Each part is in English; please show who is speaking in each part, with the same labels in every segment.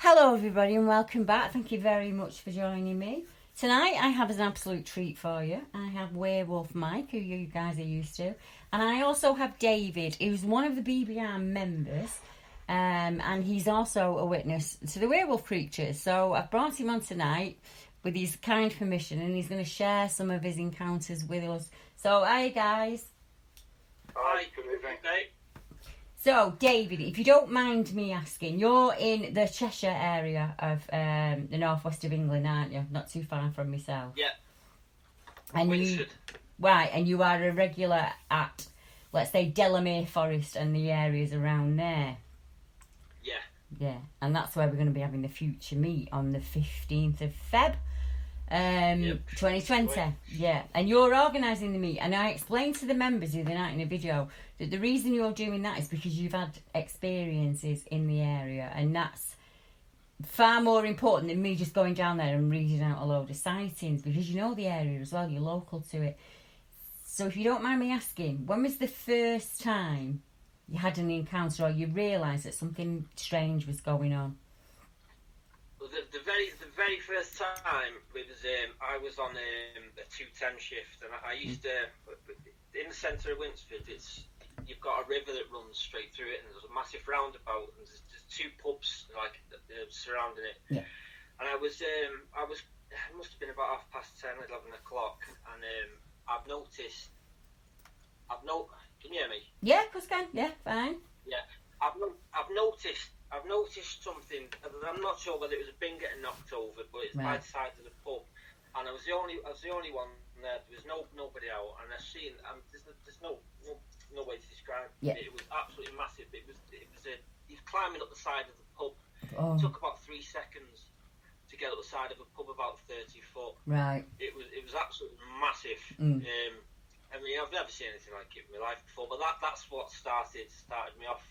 Speaker 1: Hello everybody and welcome back. Thank you very much for joining me. Tonight I have an absolute treat for you. I have Werewolf Mike, who you guys are used to. And I also have David, who's one of the BBR members. And he's also a witness to the werewolf creatures. So I've brought him on tonight with his kind permission, and he's going to share some of his encounters with us. So hi guys.
Speaker 2: Hi, good evening.
Speaker 1: So, David, if you don't mind me asking, you're in the Cheshire area of the northwest of England, aren't you? Not too far from myself.
Speaker 2: Yeah.
Speaker 1: And
Speaker 2: Winsford.
Speaker 1: and you are a regular at, let's say, Delamere Forest and the areas around there.
Speaker 2: Yeah.
Speaker 1: Yeah, and that's where we're going to be having the future meet on the 15th of Feb. 2020. Yeah, and you're organising the meet, and I explained to the members the other night in a video that the reason you're doing that is because you've had experiences in the area, and that's far more important than me just going down there and reading out a load of sightings, because you know the area as well, you're local to it. So if you don't mind me asking, when was the first time you had an encounter or you realised that something strange was going on?
Speaker 2: Well, the very first time it was I was on a 210 shift, and I used to in the centre of Winsford. You've got a river that runs straight through it, and there's a massive roundabout, and there's two pubs like surrounding it.
Speaker 1: Yeah.
Speaker 2: And I was it must have been about 10:30, 11 o'clock, and I've noticed. Can you hear me?
Speaker 1: Yeah, of course can. Yeah, fine.
Speaker 2: Yeah, I've noticed something. I'm not sure whether it was a bin getting knocked over, but it's by the side of the pub, and I was the only one there. There was nobody out, and I've seen. There's no way to describe it.
Speaker 1: Yeah.
Speaker 2: It was absolutely massive. He was climbing up the side of the pub.
Speaker 1: Oh.
Speaker 2: It took about 3 seconds to get up the side of a pub about 30 foot.
Speaker 1: Right.
Speaker 2: It was absolutely massive. I mean, I've never seen anything like it in my life before, but that's what started me off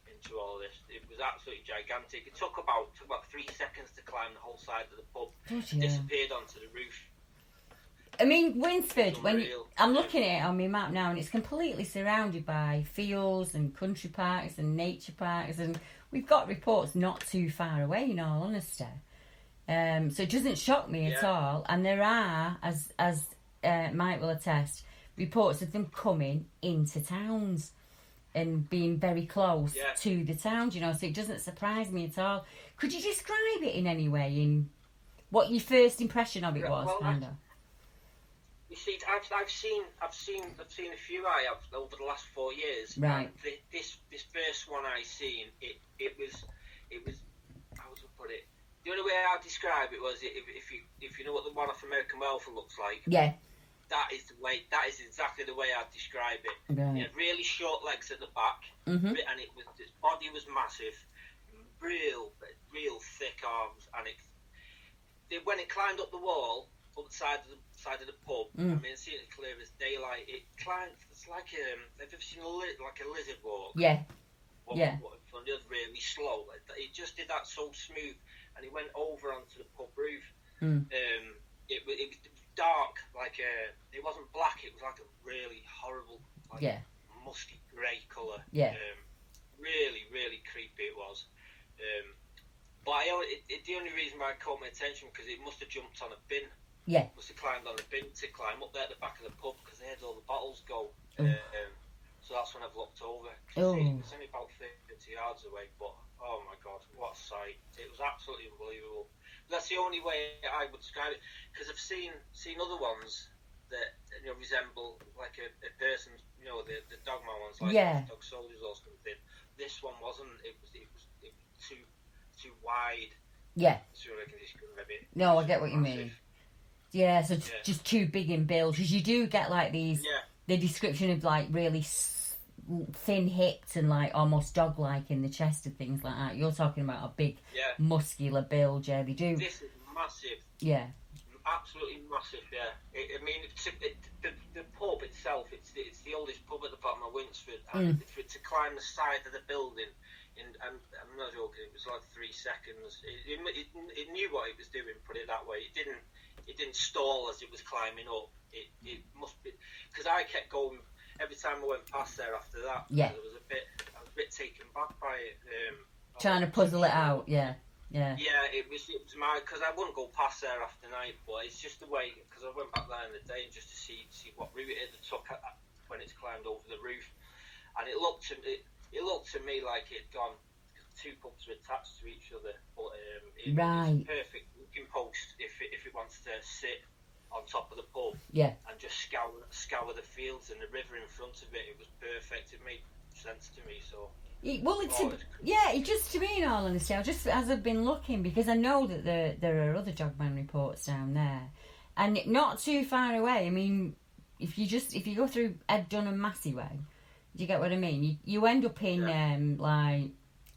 Speaker 2: into all of this. It was absolutely gigantic. It took about 3 seconds to climb the whole side of the pub. Disappeared onto the roof.
Speaker 1: I mean, Winsford, I'm looking at it on my map now, and it's completely surrounded by fields and country parks and nature parks, and we've got reports not too far away, in all honesty. So it doesn't shock me at all. And there are, as Mike will attest, reports of them coming into towns and being very close to the towns, you know, so it doesn't surprise me at all. Could you describe it in any way, in what your first impression of it was, kind of?
Speaker 2: You see, I've seen a few over the last 4 years.
Speaker 1: Right.
Speaker 2: And this first one I seen, it was how would I put it? The only way I'd describe it was if you know what the one off American Werewolf looks like.
Speaker 1: Yeah.
Speaker 2: That is exactly the way I'd describe it.
Speaker 1: Right.
Speaker 2: It had really short legs at the back,
Speaker 1: Mm-hmm.
Speaker 2: and its body was massive, real thick arms, and when it climbed up the wall up the side of the pub, I mean, seeing it clear as daylight, it climbed. It's like have you ever seen like a lizard walk?
Speaker 1: Yeah.
Speaker 2: Yeah. Really slow. It just did that so smooth, and it went over onto the pub roof. It was dark, it wasn't black. It was like a really horrible, musky grey colour.
Speaker 1: Yeah.
Speaker 2: Really creepy it was. But the only reason why it caught my attention because it must have jumped on a bin.
Speaker 1: Yeah.
Speaker 2: Must have climbed on a bin to climb up there at the back of the pub because they had all the bottles go. So that's when I've looked over. It was only about 30 yards away, but oh my god, what a sight! It was absolutely unbelievable. That's the only way I would describe it, because I've seen other ones that resemble like a person, the dogma ones, like dog soldiers or something. This one wasn't. It was too wide.
Speaker 1: Yeah.
Speaker 2: So I can describe it.
Speaker 1: No, I get what you mean. Yeah, so just too big in build, because you do get like these.
Speaker 2: Yeah.
Speaker 1: The description of like really thin hips and like almost dog-like in the chest and things like that. You're talking about a big, muscular build, yeah. They do.
Speaker 2: This is massive.
Speaker 1: Yeah.
Speaker 2: Absolutely massive, yeah. The pub itself, it's the oldest pub at the bottom of Winsford, and for it to climb the side of the building, I'm not joking, it was like 3 seconds. It knew what it was doing, put it that way. It didn't stall as it was climbing up. It must be, because I kept going every time I went past there after that.
Speaker 1: Yeah.
Speaker 2: I was a bit taken back by it.
Speaker 1: Trying to puzzle it out, yeah. Yeah.
Speaker 2: Yeah, it was my, because I wouldn't go past there after night, but it's just the way, because I went back there in the day and just to see what route it had took when it's climbed over the roof, and it looked to me like it'd gone. Two pubs were attached to each other, but it was a perfect looking post if it wants to sit on top of the pub, and just scour the fields and the river in front of it. It was perfect. It made sense to me. So.
Speaker 1: It just, to me, in all honesty, as I've been looking, because I know that there are other Jogman reports down there, and not too far away. I mean, if you go through Ed Dunham Massey Way, do you get what I mean? You end up in like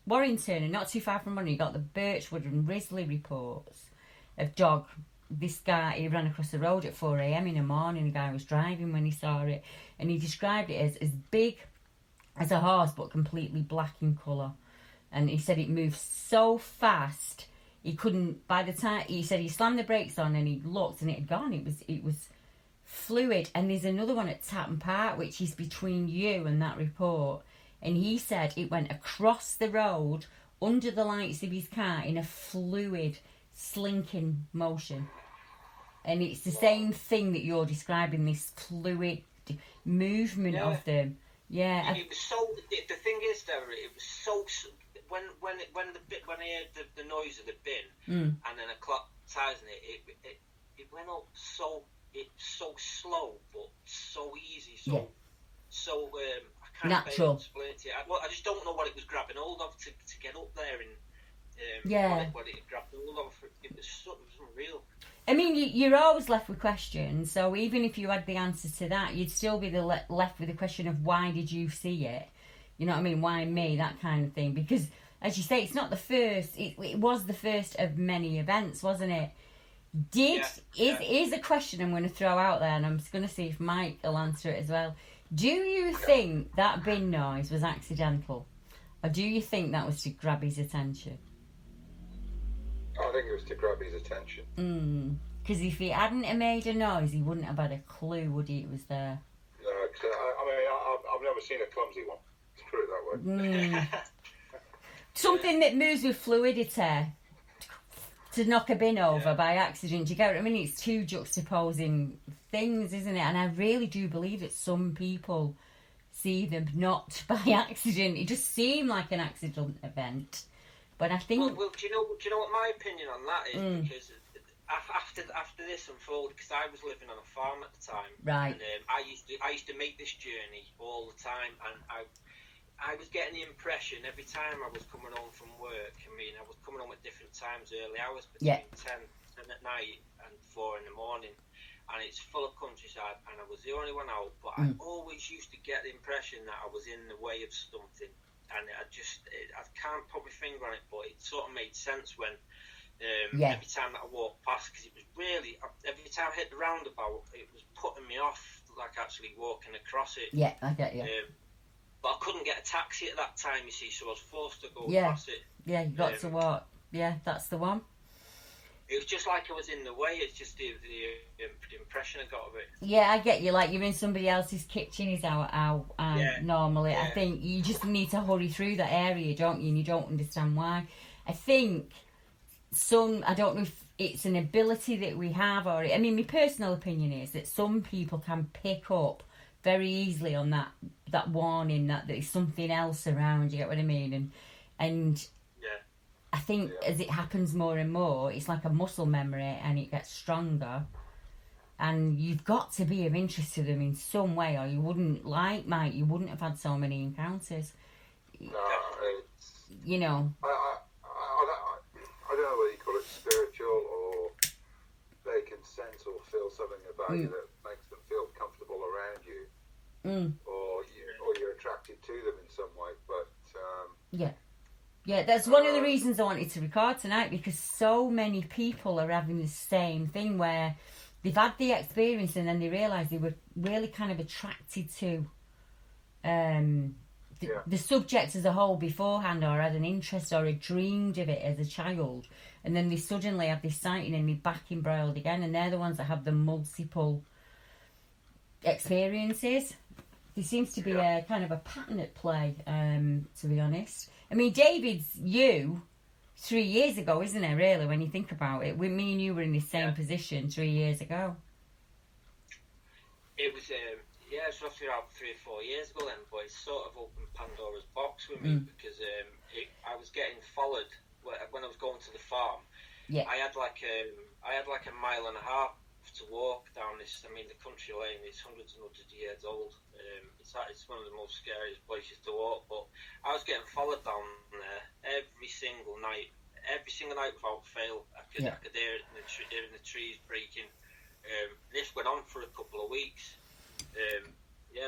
Speaker 1: Warrington, and not too far from Warrington, you got the Birchwood and Risley reports of this guy, he ran across the road at 4 a.m. in the morning. The guy was driving when he saw it, and he described it as big as a horse, but completely black in colour. And he said it moved so fast, he couldn't, by the time, he said he slammed the brakes on and he looked and it had gone. It was fluid. And there's another one at Tatton Park, which is between you and that report. And he said it went across the road, under the lights of his car, in a fluid, slinking motion. And it's the same thing that you're describing, this fluid movement of them. Yeah,
Speaker 2: it was so. The thing is, though, it was so. When I heard the noise of the bin, and then a clock ties in it went up so slow, but so easy, so I can't
Speaker 1: natural.
Speaker 2: Explain it to you. I just don't know what it was grabbing hold of to get up there, and what it grabbed hold of. It was unreal.
Speaker 1: I mean, you're always left with questions, so even if you had the answer to that, you'd still be left with the question of why did you see it? You know what I mean? Why me? That kind of thing. Because, as you say, it's not the first. It was the first of many events, wasn't it? Here's a question I'm going to throw out there, and I'm just going to see if Mike will answer it as well. Do you think that bin noise was accidental? Or do you think that was to grab his attention?
Speaker 3: I think it was to grab his attention.
Speaker 1: Because if he hadn't have made a noise, he wouldn't have had a clue, would he, it was there?
Speaker 3: No, I've never seen a clumsy one. Let's put it that way.
Speaker 1: Something that moves with fluidity to knock a bin over by accident. Do you get what I mean? It's two juxtaposing things, isn't it? And I really do believe that some people see them not by accident. It just seemed like an accident event. But I think...
Speaker 2: Well, do you know what my opinion on that is? Because after this unfolded, because I was living on a farm at the time,
Speaker 1: right?
Speaker 2: And I used to make this journey all the time, and I was getting the impression every time I was coming home from work. I mean, I was coming home at different times, early hours, between 10 at night and 4 in the morning, and it's full of countryside, and I was the only one out. But I always used to get the impression that I was in the way of something. And I can't put my finger on it, but it sort of made sense when every time that I walked past, because it was really, every time I hit the roundabout, it was putting me off, like actually walking across it.
Speaker 1: Yeah, I get you.
Speaker 2: But I couldn't get a taxi at that time, you see, so I was forced to go across it.
Speaker 1: Yeah, you got to walk. Yeah, that's the one.
Speaker 2: It was just like I was in the way. It's just the impression I got of it.
Speaker 1: Yeah, I get you. Like you're in somebody else's kitchen is how normally.
Speaker 2: Yeah.
Speaker 1: I think you just need to hurry through that area, don't you? And you don't understand why. I think I don't know if it's an ability that we have, or I mean, my personal opinion is that some people can pick up very easily on that warning that there's something else around. You get what I mean? And I think as it happens more and more, it's like a muscle memory and it gets stronger. And you've got to be of interest to them in some way, or you wouldn't, like Mike, you wouldn't have had so many encounters.
Speaker 3: No,
Speaker 1: you know.
Speaker 3: I don't know whether you call it spiritual or they can sense or feel something about you that makes them feel comfortable around you, or you're attracted to them in some way. But
Speaker 1: Yeah, that's one of the reasons I wanted to record tonight, because so many people are having the same thing where they've had the experience and then they realise they were really kind of attracted to the subject as a whole beforehand, or had an interest or had dreamed of it as a child, and then they suddenly have this sighting and they're back embroiled again, and they're the ones that have the multiple experiences. There seems to be a kind of a pattern at play, to be honest. I mean, David's 3 years ago, isn't it, really, when you think about it? Me and you were in the same position 3 years ago.
Speaker 2: It was, it's roughly around 3 or 4 years ago then, but it sort of opened Pandora's box with me because I was getting followed when I was going to the farm.
Speaker 1: Yeah.
Speaker 2: I had like a mile and a half to walk down this. I mean, the country lane is hundreds and hundreds of years old. It's one of the most scariest places to walk. But I was getting followed down there every single night without fail. I could hear it in the trees breaking. This went on for a couple of weeks.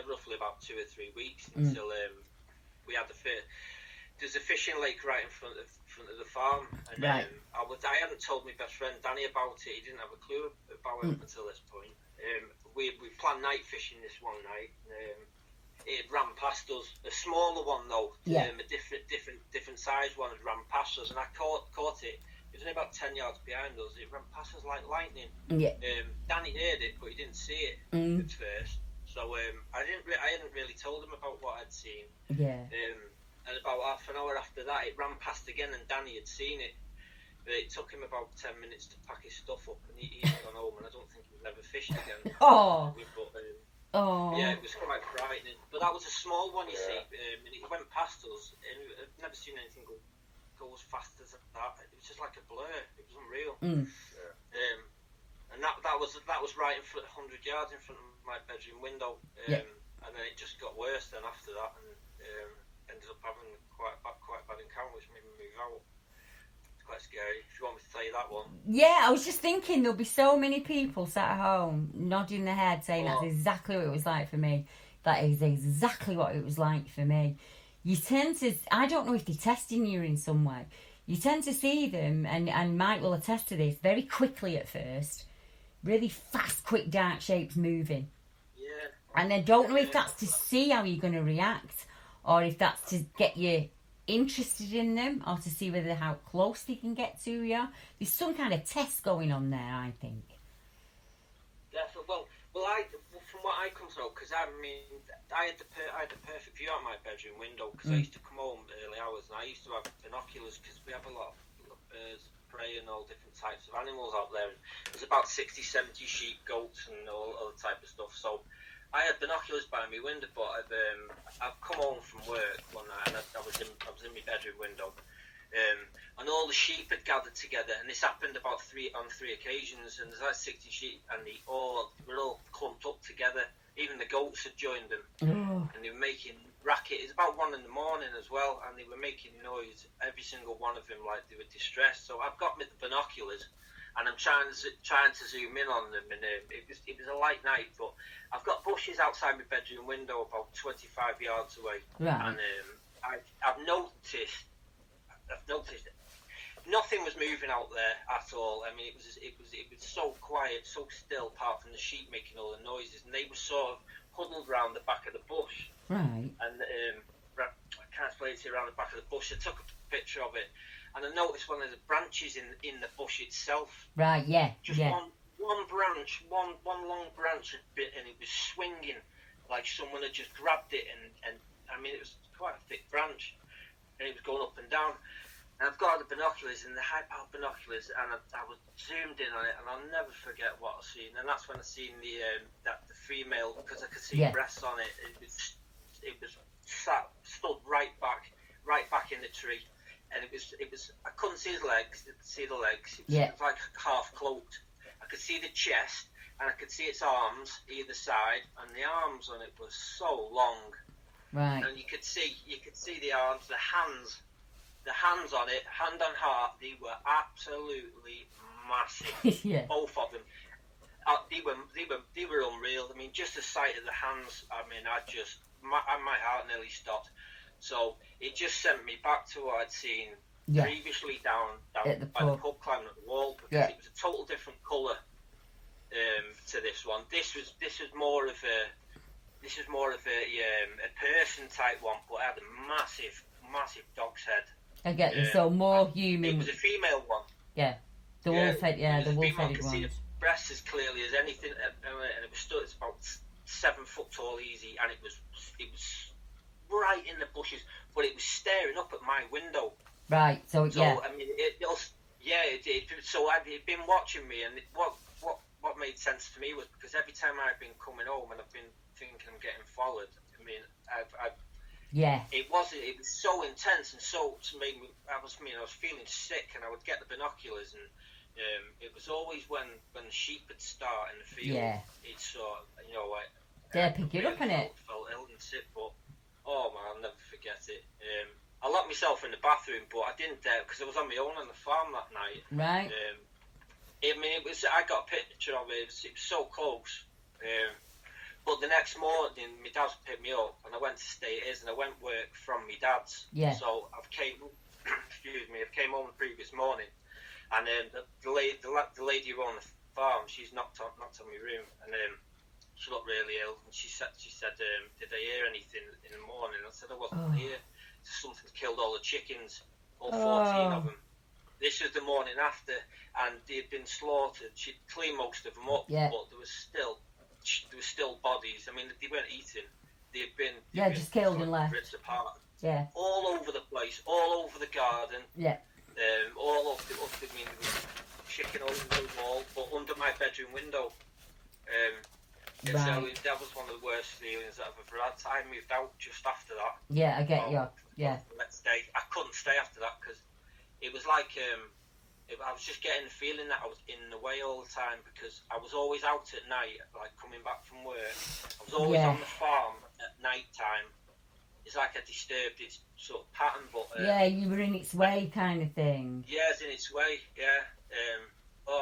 Speaker 2: Roughly about 2 or 3 weeks until we had there's a fishing lake right in front of the farm, and
Speaker 1: right.
Speaker 2: I hadn't told my best friend Danny about it. He didn't have a clue about it up until this point. We planned night fishing this one night. It ran past us. A smaller one though, a different size one had ran past us, and I caught it. It was only about 10 yards behind us. It ran past us like lightning.
Speaker 1: Yeah.
Speaker 2: Danny heard it, but he didn't see it at first. So I hadn't really told him about what I'd seen.
Speaker 1: Yeah.
Speaker 2: And about half an hour after that, it ran past again, and Danny had seen it. But it took him about 10 minutes to pack his stuff up, and he'd gone home, and I don't think he'd ever fished again.
Speaker 1: Oh.
Speaker 2: Yeah, it was quite frightening. But that was a small one, you see. And it went past us, and I've never seen anything go as fast as that. It was just like a blur. It was unreal. And that was right in front, 100 yards in front of my bedroom window. And then it just got worse then after that, and ended up having quite a bad encounter, which made me move out. It's quite scary. If you want me to tell you that one.
Speaker 1: Yeah, I was just thinking there'll be so many people sat at home nodding their head saying that's exactly what it was like for me. That is exactly what it was like for me. You tend to, I don't know if they're testing you in some way. You tend to see them, and Mike will attest to this, very quickly at first. Really fast, quick, dark shapes moving.
Speaker 2: Yeah.
Speaker 1: And I don't know if that's to see how you're going to react, or if that's to get you interested in them, or to see how close they can get to you. There's some kind of test going on there, I think.
Speaker 2: Definitely. Well, from what I come to know, because I mean, I had the perfect view out my bedroom window, because I used to come home early hours, and I used to have binoculars, because we have a lot of birds, prey, and all different types of animals out there. And there's about 60, 70 sheep, goats, and all other type of stuff. So I had binoculars by my window, but I've come home from work one night, and I was in my bedroom window, and all the sheep had gathered together, and this happened on three occasions, and there's like 60 sheep, and they were all clumped up together. Even the goats had joined them, and they were making racket. It's about 1 a.m. as well, and they were making noise, every single one of them, like they were distressed. So I've got my binoculars, and I'm trying to zoom in on them, and it was a light night, but I've got bushes outside my bedroom window about 25 yards away, and I've noticed nothing was moving out there at all. I mean, it was so quiet, so still, apart from the sheep making all the noises, and they were sort of huddled around the back of the bush.
Speaker 1: Right.
Speaker 2: And I can't explain it to you, around the back of the bush. I took a picture of it, and I noticed one of the branches in the bush itself.
Speaker 1: Right. Yeah.
Speaker 2: Just one branch, one long branch, and it was swinging like someone had just grabbed it, and I mean, it was quite a thick branch, and it was going up and down. And I've got the binoculars, and the high-powered binoculars, and I was zoomed in on it, and I'll never forget what I seen. And that's when I seen the female, because I could see breasts on it. It was stood right back in the tree, and it was I couldn't see the legs. It was like half cloaked. I could see the chest, and I could see its arms either side, and the arms on it were so long.
Speaker 1: Right.
Speaker 2: And you could see the arms, the hands. The hands on it, hand on heart, they were absolutely massive.
Speaker 1: Yeah.
Speaker 2: Both of them. They were unreal. I mean, just the sight of the hands, I mean, my heart nearly stopped. So it just sent me back to what I'd seen previously down
Speaker 1: at the
Speaker 2: by the pub, climbing up the wall, because it was a total different colour to this one. This was more of a person type one, but it had a massive dog's head.
Speaker 1: I get you. So more human.
Speaker 2: It was a female one.
Speaker 1: Yeah. The wolf-headed. Yeah, the wolf-headed
Speaker 2: ones. I could see the breast as clearly as anything, and it was stood. It's about 7 foot tall, easy, and it was right in the bushes, but it was staring up at my window.
Speaker 1: Right. So yeah.
Speaker 2: I mean, it did. So he'd been watching me, and what made sense to me was because every time I've been coming home and I've been thinking I'm getting followed. I mean, it was so intense and so to make me. I was feeling sick, and I would get the binoculars, and it was always when the sheep would start in the field.
Speaker 1: Yeah.
Speaker 2: It's sort of, like
Speaker 1: They're picking up on it.
Speaker 2: Felt ill and sick, but oh man, I'll never forget it. I locked myself in the bathroom, but I didn't dare because I was on my own on the farm that night.
Speaker 1: Right.
Speaker 2: I got a picture of it. It was so close. But the next morning, my dad picked me up, and I went to stay at his, and I went work from my dad's.
Speaker 1: Yeah.
Speaker 2: So I came home the previous morning, and the lady who owned the farm, she's knocked on my room, and she looked really ill, and she said, did I hear anything in the morning? I said I wasn't here. Something's killed all the chickens, all 14 of them. This was the morning after, and they'd been slaughtered. She'd cleaned most of them up, but there was still bodies. I mean, they weren't eating. They'd been
Speaker 1: just killed and left.
Speaker 2: Ripped apart.
Speaker 1: Yeah.
Speaker 2: All over the place, all over the garden.
Speaker 1: Yeah.
Speaker 2: All up the there was chicken over the wall, but under my bedroom window.
Speaker 1: Right.
Speaker 2: So that was one of the worst feelings that I've ever had. I moved out just after that.
Speaker 1: Yeah, I get you. Yeah.
Speaker 2: The next day, I couldn't stay after that because it was like I was just getting the feeling that I was in the way all the time because I was always out at night, like coming back from work. I was always on the farm at night time. It's like I disturbed its sort of pattern, but
Speaker 1: you were in its way, kind of thing.
Speaker 2: Yeah, it's in its way. Yeah.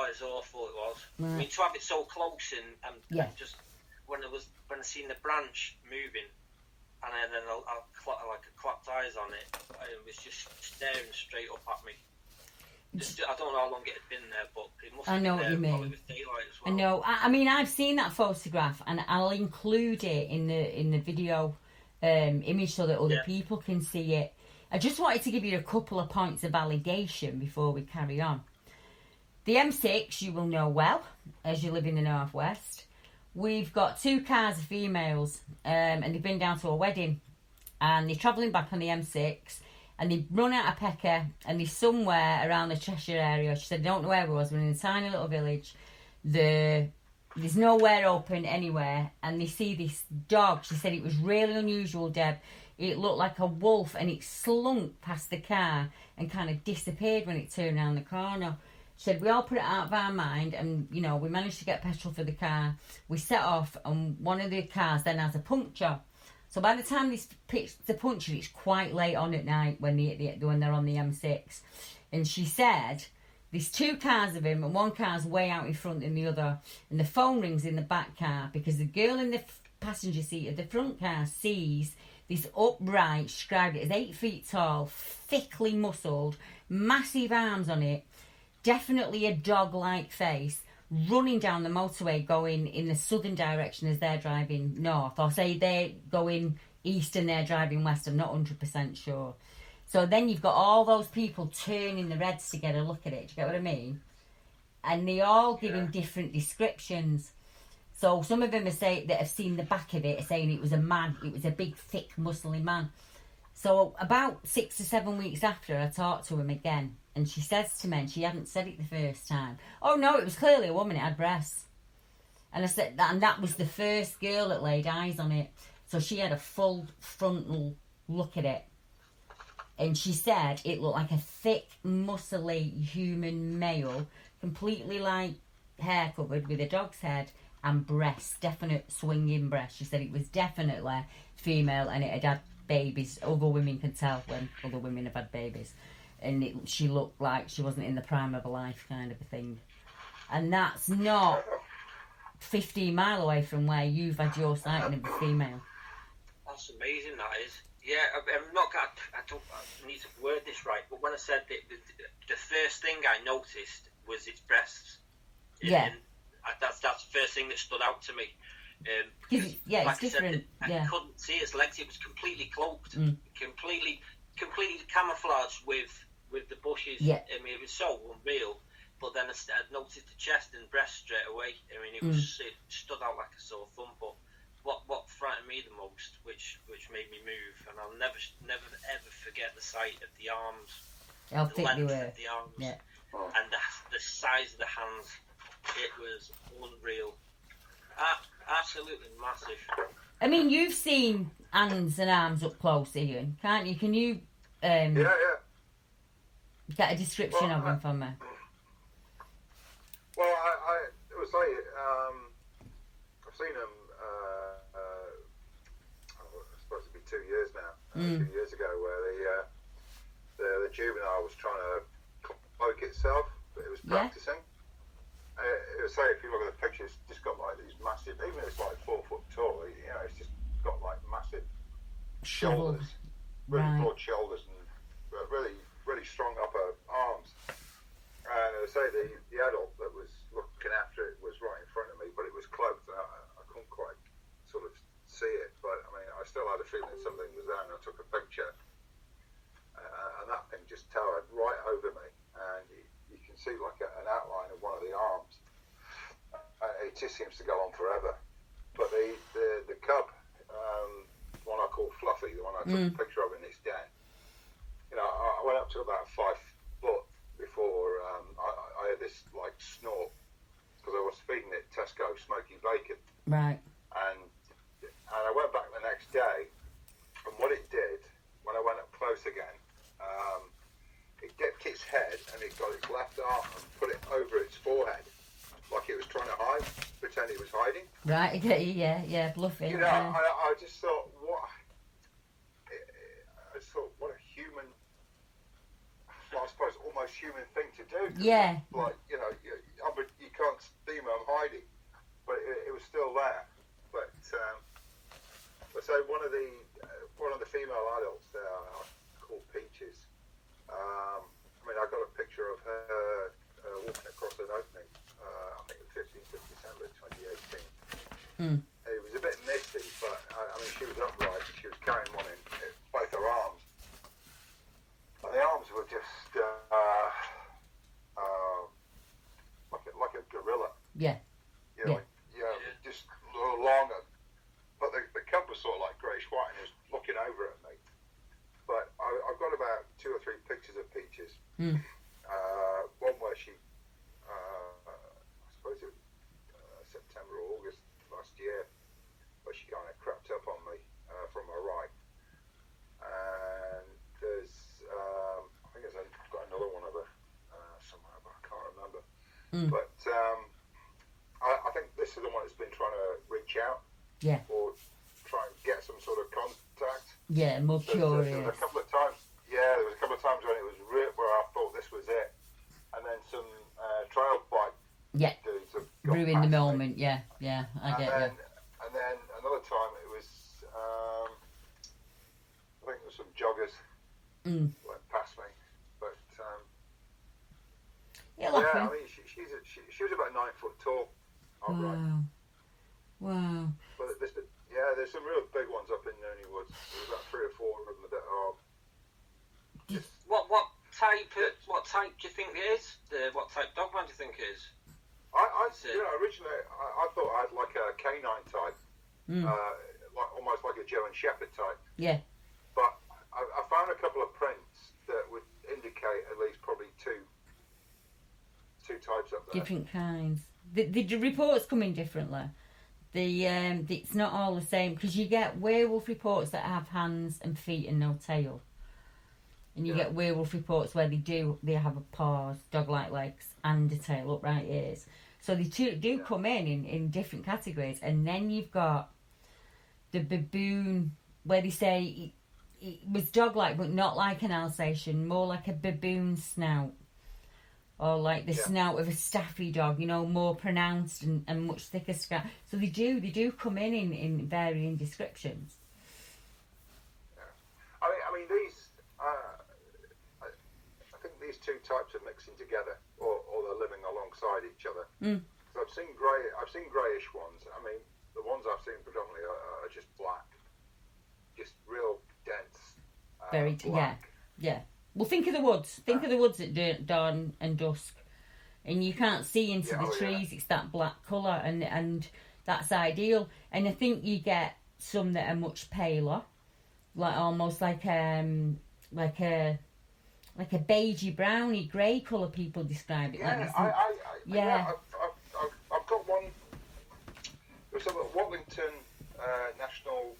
Speaker 2: It's awful. It was.
Speaker 1: Right.
Speaker 2: I mean, to have it so close and just when I seen the branch moving, and then I clapped eyes on it. It was just staring straight up at me. I don't know how long it had been there, but it must have been there probably with daylight as well.
Speaker 1: I know. I mean, I've seen that photograph, and I'll include it in the video image so that other people can see it. I just wanted to give you a couple of points of validation before we carry on. The M6, you will know well, as you live in the Northwest. We've got 2 cars of females, and they've been down to a wedding, and they're travelling back on the M6, and they run out of pecker, and they're somewhere around the Cheshire area. She said, I don't know where it was. We're in a tiny little village. There's nowhere open anywhere, and they see this dog. She said it was really unusual, Deb. It looked like a wolf, and it slunk past the car and kind of disappeared when it turned around the corner. She said, we all put it out of our mind, and, we managed to get petrol for the car. We set off, and one of the cars then has a puncture. So by the time this picks the puncture, it's quite late on at night when they're on the M6. And she said, there's 2 cars of him, and one car's way out in front than the other. And the phone rings in the back car because the girl in the passenger seat of the front car sees this upright, she described it as 8 feet tall, thickly muscled, massive arms on it, definitely a dog-like face, running down the motorway going in the southern direction as they're driving north. Or say they're going east and they're driving west. I'm not 100% sure. So then you've got all those people turning the reds to get a look at it. Do you get what I mean? And they all giving different descriptions. So some of them that have seen the back of it are saying it was a man. It was a big, thick, muscly man. So about 6 or 7 weeks after, I talked to him again. And she says to me, and she hadn't said it the first time, oh no, it was clearly a woman, it had breasts. And I said, that was the first girl that laid eyes on it. So she had a full frontal look at it. And she said it looked like a thick, muscly human male, completely like hair covered with a dog's head and breasts, definite swinging breasts. She said it was definitely female and it had babies. Other women can tell when other women have had babies. And she looked like she wasn't in the prime of her life, kind of a thing. And that's not 15 mile away from where you've had your sighting of a female.
Speaker 2: That's amazing, that is. Yeah, I don't need to word this right, but when I said that the first thing I noticed was its breasts. And that's the first thing that stood out to me. Because,
Speaker 1: like
Speaker 2: it's
Speaker 1: different.
Speaker 2: I couldn't see its legs. It was completely cloaked, completely camouflaged with the bushes.
Speaker 1: Yeah.
Speaker 2: I mean, it was so unreal. But then I noticed the chest and breast straight away. I mean, it stood out like a sore thumb. But what frightened me the most, which made me move, and I'll never ever forget the sight of the arms
Speaker 1: How
Speaker 2: the
Speaker 1: thick they
Speaker 2: length
Speaker 1: were.
Speaker 2: of the arms,
Speaker 1: Yeah.
Speaker 2: and the size of the hands. It was unreal. Absolutely massive.
Speaker 1: I mean, you've seen hands and arms up close, Ian, can't you? Can you get a description of them for me?
Speaker 3: Well, I would say I've seen them. It's supposed to be 2 years now. 2 years ago, where the juvenile was trying to cloak itself, but it was practicing. It would say, if you look at the picture, it's just got like these massive, even if it's like 4 foot tall, it's just got like massive shoulders, really broad shoulders, and really, really strong upper arms. And I would say the adult that was looking after it was right in front of me, but it was cloaked, and I couldn't quite sort of see it. But I mean, I still had a feeling something was there, and I took a picture, and that thing just towered right over me, and you can see like an outline of one of the arms. It just seems to go on forever. But the cub, the one I call Fluffy, the one I took a picture of in its den, I went up to about 5 foot before I had this like snort, because I was feeding it Tesco smoky bacon.
Speaker 1: Right.
Speaker 3: And I went back the next day, and what it did, when I went up close again, it dipped its head and it got its left arm and put it over its forehead, like it was trying to hide, pretend it was hiding.
Speaker 1: Right, I get you, yeah, bluffing.
Speaker 3: I just thought, what a human, well, I suppose almost human thing to do.
Speaker 1: Yeah.
Speaker 3: Like, you can't see me, I'm hiding, but it was still there. But let's say one of the female adults there, called Peaches. I mean, I got a picture of her walking across an opening. I think the 15th of December 2018. It was a bit misty, but I mean, she was upright and she was carrying one in both her arms. And the arms were just like a gorilla.
Speaker 1: Yeah.
Speaker 3: Just a little longer. But the cub was sort of like greyish white and was looking over at me. But I've got about 2 or 3 pictures of Peaches. One where she, I suppose it was September or August last year, where she kind of crept up on me from my right. And there's, I think I've got another one of her somewhere, but I can't remember. But I think this is the one that's been trying to reach out.
Speaker 1: Yeah.
Speaker 3: Or try and get some sort of contact.
Speaker 1: Yeah, more curious.
Speaker 3: There was a couple of times. Yeah, there was a couple of times when it was where I thought this was it, and then some trail bike dudes have got
Speaker 1: ruined the
Speaker 3: past me.
Speaker 1: moment. Yeah, I get you.
Speaker 3: And then another time it was, I think there was some joggers went past me, but
Speaker 1: You're laughing.
Speaker 3: I mean she was about 9 foot tall.
Speaker 1: Wow.
Speaker 3: But there's some real big ones up in Nerney Woods. There's about 3 or 4 of them that are.
Speaker 2: What type do you think it is? What type Doberman do you think it is?
Speaker 3: Originally I thought I had like a canine type, like almost like a German Shepherd type.
Speaker 1: Yeah.
Speaker 3: But I found a couple of prints that would indicate at least probably two types up there.
Speaker 1: Different kinds. The reports come in differently. It's not all the same, because you get werewolf reports that have hands and feet and no tail, and you get werewolf reports where they have a paws, dog-like legs, and a tail, upright ears. So they do come in different categories. And then you've got the baboon, where they say it was dog-like but not like an Alsatian, more like a baboon snout. Or like the snout of a staffy dog, more pronounced and much thicker snout. So they do come in varying descriptions.
Speaker 3: Yeah. I mean these. I think these two types are mixing together, or they're living alongside each other. So I've seen greyish ones. I mean, the ones I've seen predominantly are just black, just real dense.
Speaker 1: Very black. Yeah. Well, think of the woods. Think of the woods at dawn and dusk, and you can't see into the trees. It's that black colour, and that's ideal. And I think you get some that are much paler, like almost like a like a beigey, browny, grey colour. People describe it like this.
Speaker 3: I've got one. There's a Watlington National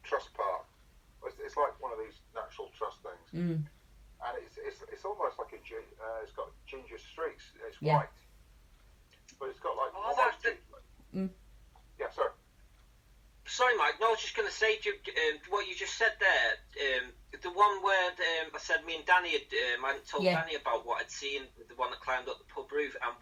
Speaker 3: Trust Park. It's like one of these natural trust things, and it's almost like it's got ginger streaks. It's white, but it's got like. Yeah, sorry.
Speaker 2: Sorry, Mike. No, I was just going to say what you just said there. The one where I said me and Danny I hadn't told Danny about what I'd seen. The one that climbed up the pub roof, and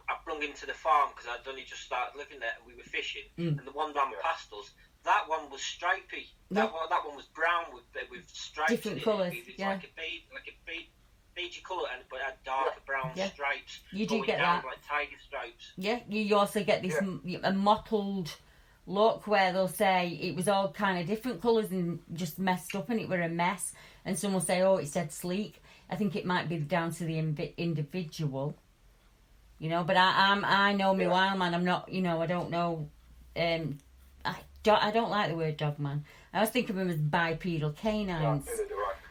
Speaker 2: I brung him to the farm because I'd only just started living there, and we were fishing. And the one ran past us. That one was stripy. That one was brown with stripes.
Speaker 1: Different colours.
Speaker 2: It was like a beigey colour, but it had darker brown stripes.
Speaker 1: You do get
Speaker 2: down
Speaker 1: that,
Speaker 2: like tiger stripes.
Speaker 1: Yeah, you also get this a mottled look where they'll say it was all kind of different colours and just messed up, and it were a mess. And some will say, "Oh, it said sleek." I think it might be down to the individual, But I know me wild man. I'm not, I don't know. I don't like the word dog man. I always think of them as bipedal canines.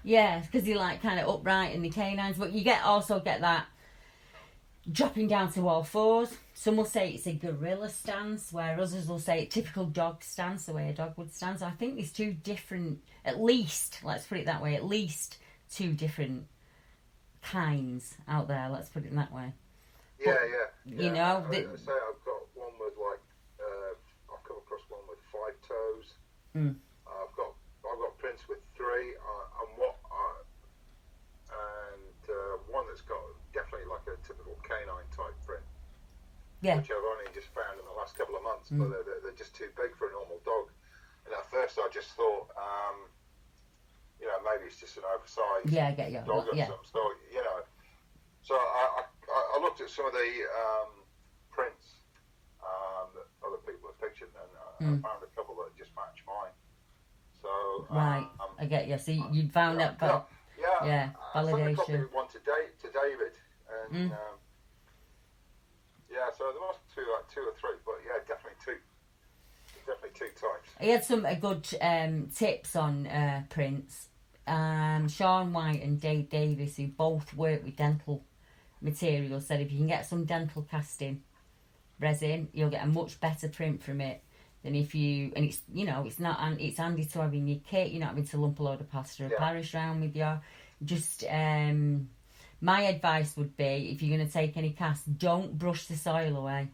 Speaker 1: Yeah, because they're like kind of upright in the canines. But you also get that dropping down to all fours. Some will say it's a gorilla stance, where others will say typical dog stance, the way a dog would stand. So I think there's two different, at least, let's put it that way, at least two different kinds out there. Let's put it that way.
Speaker 3: Yeah.
Speaker 1: You know,
Speaker 3: I say I've got one with I've come across one with 5 toes. I've got prints with 3, and one that's got definitely like a typical canine type print.
Speaker 1: Yeah.
Speaker 3: Which I've only just found in the last couple of months, but they're just too big for a normal dog. And at first I just thought, maybe it's just an oversized dog of some sort, So I looked at some of the prints that other people have pictured, and I found a couple that just match mine. So
Speaker 1: I get you. So you found that, validation.
Speaker 3: I sent a copy of one to David, and so there must be like 2 or 3, but definitely 2. Definitely 2 types.
Speaker 1: He had some good tips on prints. Sean White and Dave Davis, who both work with dental materials, said if you can get some dental casting resin, you'll get a much better print from it than if you. And it's it's handy to have in your kit. You're not having to lump a load of plaster of Paris around with you. Just my advice would be, if you're going to take any cast, don't brush the soil away,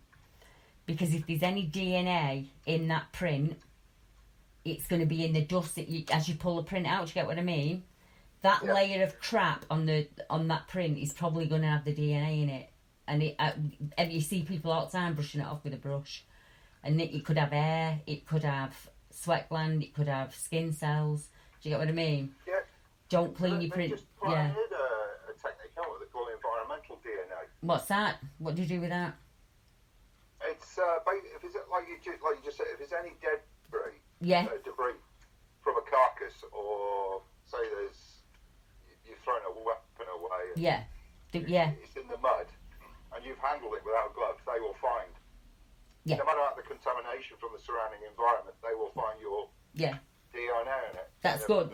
Speaker 1: because if there's any DNA in that print, it's going to be in the dust as you pull the print out. Do you get what I mean? That layer of crap on that print is probably going to have the DNA in it, and you see people all the time brushing it off with a brush, and it could have air, it could have sweat gland, it could have skin cells. Do you get what I mean?
Speaker 3: Yeah.
Speaker 1: Don't clean your print.
Speaker 3: Just pioneered a technique out what they call environmental DNA.
Speaker 1: What's that? What do you do with that?
Speaker 3: It's if it's like you just said, if there's any debris. Debris from a carcass, or say you've thrown a weapon away. It's in the mud, and you've handled it without gloves. They will find. No matter the contamination from the surrounding environment, they will find your DNA in it.
Speaker 1: That's good.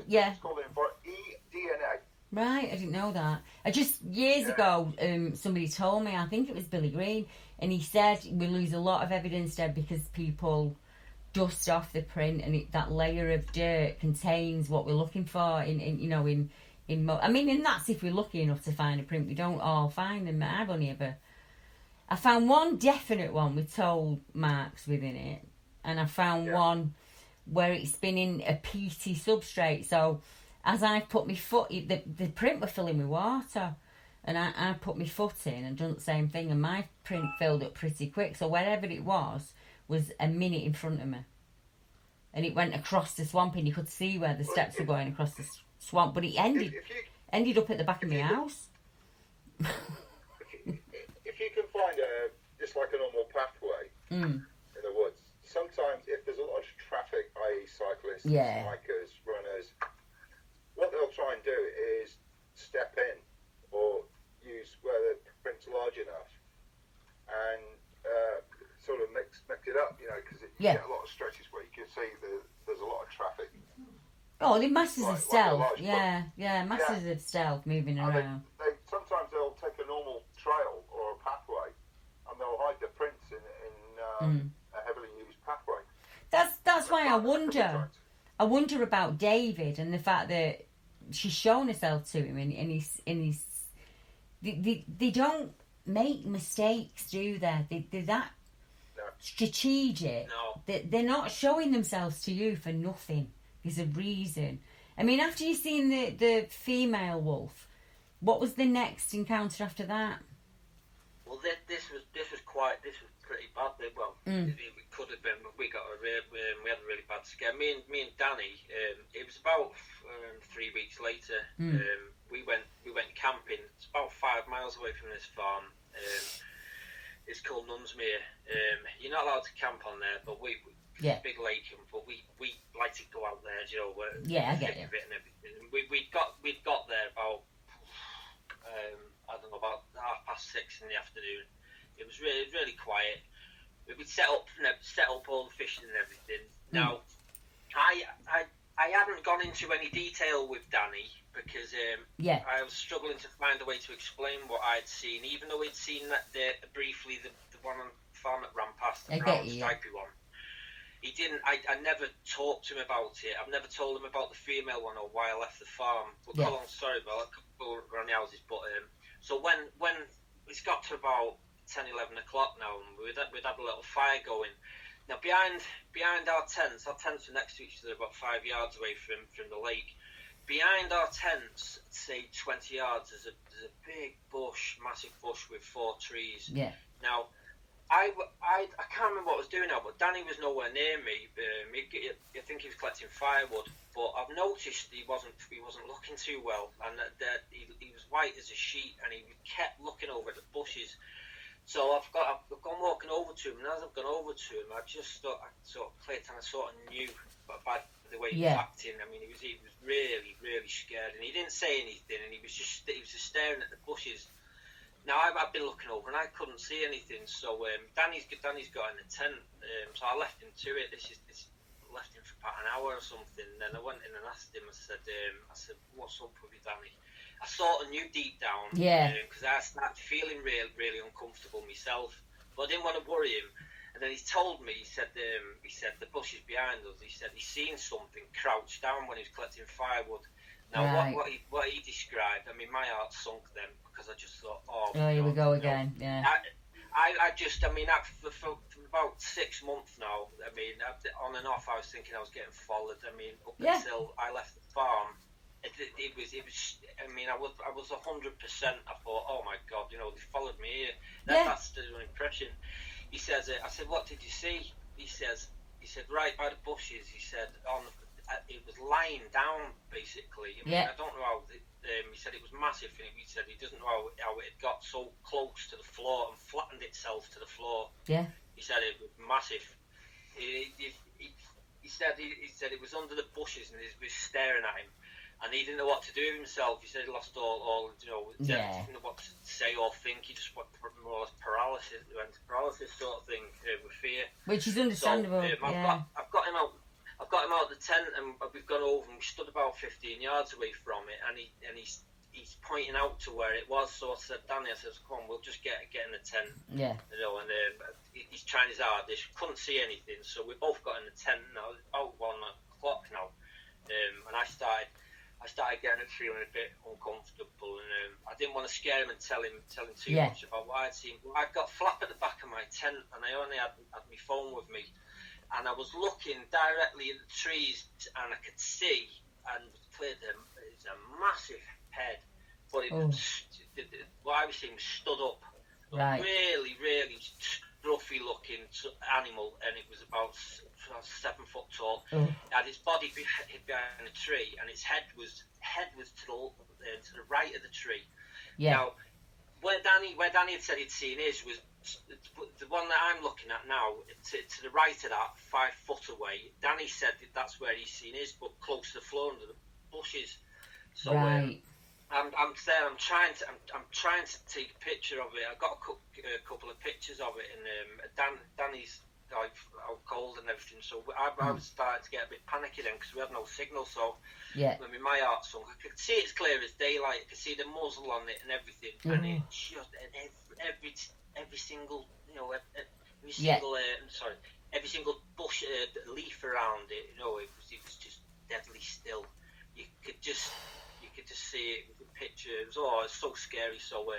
Speaker 3: It's called eDNA.
Speaker 1: Right, I didn't know that. Years ago, somebody told me, I think it was Billy Green, and he said we lose a lot of evidence there because people dust off the print, and that layer of dirt contains what we're looking for and that's if we're lucky enough to find a print. We don't all find them. I found one definite one with toe marks within it, and I found one where it's been in a peaty substrate. So as I put my foot, the print were filling with water, and I put my foot in and done the same thing, and my print filled up pretty quick. So wherever it was a minute in front of me, and it went across the swamp, and you could see where the steps were going across the swamp, but it ended up at the back of my house.
Speaker 3: If you can find just like a normal pathway in the woods, sometimes if there's a lot of traffic, i.e. cyclists, hikers, runners, what they'll try and do is step in or use where the print's large enough and sort of mix it up, because you get a lot of stretches where you can see there's a lot of traffic.
Speaker 1: Oh, the masses of stealth.
Speaker 3: Like
Speaker 1: Masses of stealth moving around.
Speaker 3: Sometimes they'll take a normal trail or a pathway, and they'll hide their prints in a heavily used pathway.
Speaker 1: That's why I wonder. I wonder about David and the fact that she's shown herself to him, and he's. They don't make mistakes, do they? They're that strategic.
Speaker 2: No.
Speaker 1: They're not showing themselves to you for nothing. There's a reason. I mean, after you've seen the female wolf, what was the next encounter after that?
Speaker 2: Well, this was pretty bad. Well, it could have been. We had a really bad scare. Me and Danny. It was about 3 weeks later. We went camping. It's about 5 miles away from this farm. It's called Nunsmere. You're not allowed to camp on there, but it's a big lake, but we like to go out there. You know,
Speaker 1: I get you.
Speaker 2: And everything. We'd got there about I don't know, about 6:30 in the afternoon. It was really quiet. We'd set up all the fishing and everything. Now, I hadn't gone into any detail with Danny because I was struggling to find a way to explain what I'd seen, even though we'd seen that briefly the one on the farm that ran past, the brown stripy one. He didn't. I never talked to him about it. I've never told him about the female one or why I left the farm. But go on, sorry about around the houses. But so when it's got to about 10, 11 o'clock now, and we'd had a little fire going. Now behind our tents were next to each other, about 5 yards away from the lake. Behind our tents, say 20 yards, there's a big bush, massive bush with 4 trees.
Speaker 1: Yeah.
Speaker 2: Now, I can't remember what I was doing now, but Danny was nowhere near me. I think he was collecting firewood, but I've noticed he wasn't looking too well, and that he was white as a sheet, and he kept looking over at the bushes. So I've gone walking over to him, and as I've gone over to him, I just thought I sort of clicked, and I sort of knew by the way he was acting. I mean, he was really, really scared, and he didn't say anything, and he was just staring at the bushes. Now I've been looking over, and I couldn't see anything. So Danny's got in the tent, so I left him to it. Left him for about an hour or something. And then I went in and asked him. I said, "What's up with you, Danny?" I sort of knew deep down, because I started feeling really uncomfortable myself, but I didn't want to worry him. And then he told me, he said the bushes behind us. He said he's seen something crouched down when he was collecting firewood. Now what he described, I mean, my heart sunk then, because I just thought,
Speaker 1: here we go again. Yeah.
Speaker 2: For about 6 months now, I mean, on and off, I was thinking I was getting followed. I mean, up until I left the farm. It was. I mean, I was 100%. I thought, oh my God, you know, they followed me here. That's the impression. He says, I said, what did you see? He said, right by the bushes. He said, it was lying down basically. I mean, I don't know how. He said it was massive. He said he doesn't know how it got so close to the floor and flattened itself to the floor.
Speaker 1: Yeah.
Speaker 2: He said it was massive. He said it was under the bushes and he was staring at him. And he didn't know what to do with himself. He said he lost all didn't know what to say or think. He just went more or less paralysis sort of thing with fear.
Speaker 1: Which is understandable.
Speaker 2: So, I've got him out of the tent, and we've gone over and we stood about 15 yards away from it, and he's pointing out to where it was. So I said, Danny, come on, we'll just get in the tent.
Speaker 1: Yeah.
Speaker 2: You know, and he's trying his hardest. Couldn't see anything, so we both got in the tent. Now it's about 1 o'clock now, and I started getting feeling a bit uncomfortable, and I didn't want to scare him and tell him too much about what I'd seen. But I'd got flap at the back of my tent, and I only had my phone with me, and I was looking directly at the trees, and I could see, and it was clear that it's a massive head, but it was, what I was seeing was stood up, really, really scruffy looking animal, and it was about 7 foot tall. It had its body hid behind a tree, and its head was to the right of the tree. Yeah. Now, where Danny had said he'd seen his was the one that I'm looking at now, to the right of that, 5 foot away. Danny said that's where he's seen his, but close to the floor under the bushes. So I'm there. I'm trying to take a picture of it. I got a couple of pictures of it, and Danny's out cold and everything. So I was starting to get a bit panicky then because we had no signal. So
Speaker 1: Yeah.
Speaker 2: when my heart sunk, I could see it as clear as daylight. I could see the muzzle on it and everything, and it just every single every single bush, leaf around it. You know, it was just deadly still. You could just see it with the picture. It was so scary. So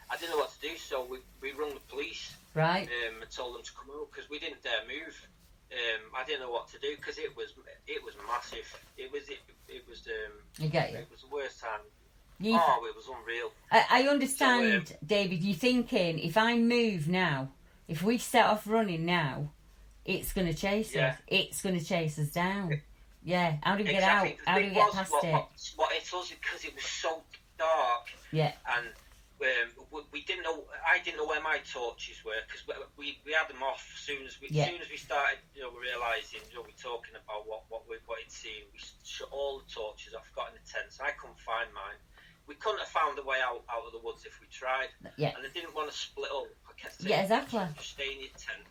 Speaker 2: I didn't know what to do. So we rung the police.
Speaker 1: Right.
Speaker 2: And told them to come out because we didn't dare move. I didn't know what to do because it was massive. It was
Speaker 1: I get you.
Speaker 2: It was the worst time.
Speaker 1: It
Speaker 2: was unreal.
Speaker 1: I understand, David. You're thinking, if I move now, if we set off running now, it's going to chase us. It's going to chase us down. Yeah. How do we get out? How do we get past it?
Speaker 2: What it was, because it was so dark.
Speaker 1: Yeah.
Speaker 2: And we didn't know. I didn't know where my torches were because we had them off as soon as we started. Realising. We're talking about what he'd seen. We shut all the torches off. Got in the tents. I couldn't find mine. We couldn't have found a way out of the woods if we tried.
Speaker 1: Yeah.
Speaker 2: And I didn't want to split up. I kept saying,
Speaker 1: exactly.
Speaker 2: Just stay in your tent.